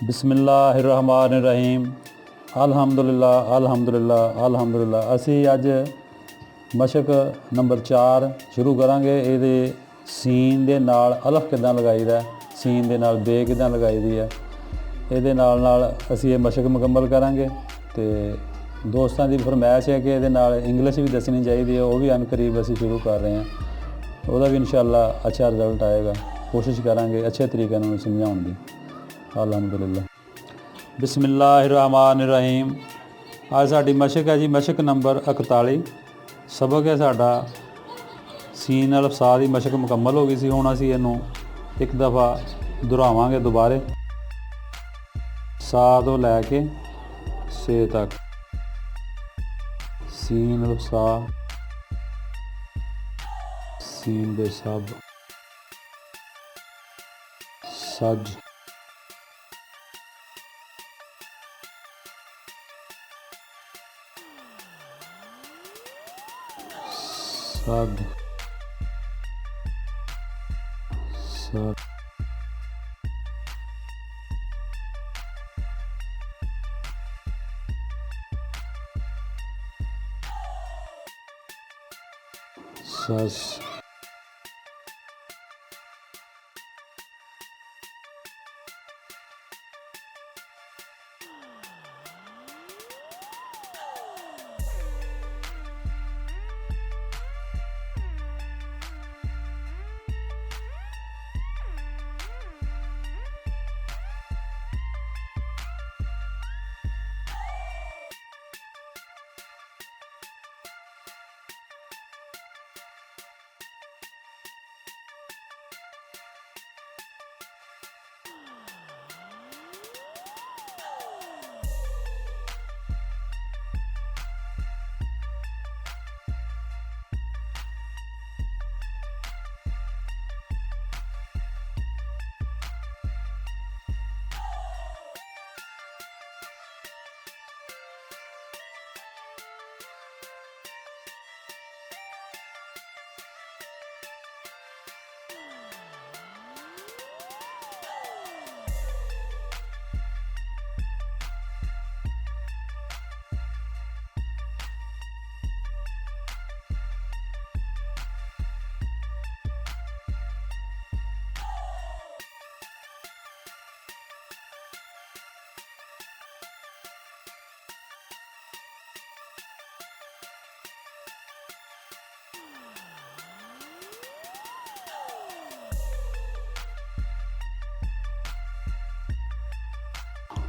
बिस्मिल्लाहिर्रहमानिर्रहीम अल्हम्दुलिल्लाह अल्हम्दुलिल्लाह अल्हम्दुलिल्लाह। असी अज मशक नंबर 4 शुरू करांगे। ये सीन दे नाल अलफ किदां लगाईदा, सीन दे नाल बे किदां लगाई दी है, ये नाल असी ये मशक मुकम्मल करांगे। तो दोस्तों की फरमाइश है कि ये नाल इंग्लिश भी दसनी चाहिए, वो भी अनकरीब असी शुरू कर रहे हैं। वह भी इंशाअल्लाह अच्छा रिजल्ट आएगा। कोशिश करांगे अच्छे तरीके नाल समझाउण दी। अल्हम्दुलिल्लाह। बिस्मिल्लाहिर्रहमानिर्रहीम। आज साडी मशक है जी मशक नंबर 41। सबक है साडा सीन अल सा दी मशक मुकम्मल हो गई सी। हुण असीं इहनूं एक दफ़ा दोहरावांगे दोबारे। सा तो लैके से तक, सीन अल सा, सीन दे सब, सज, सद, सद, सस,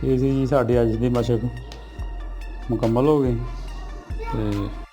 ये जी साडी अज दी मशक मुकम्मल हो गई।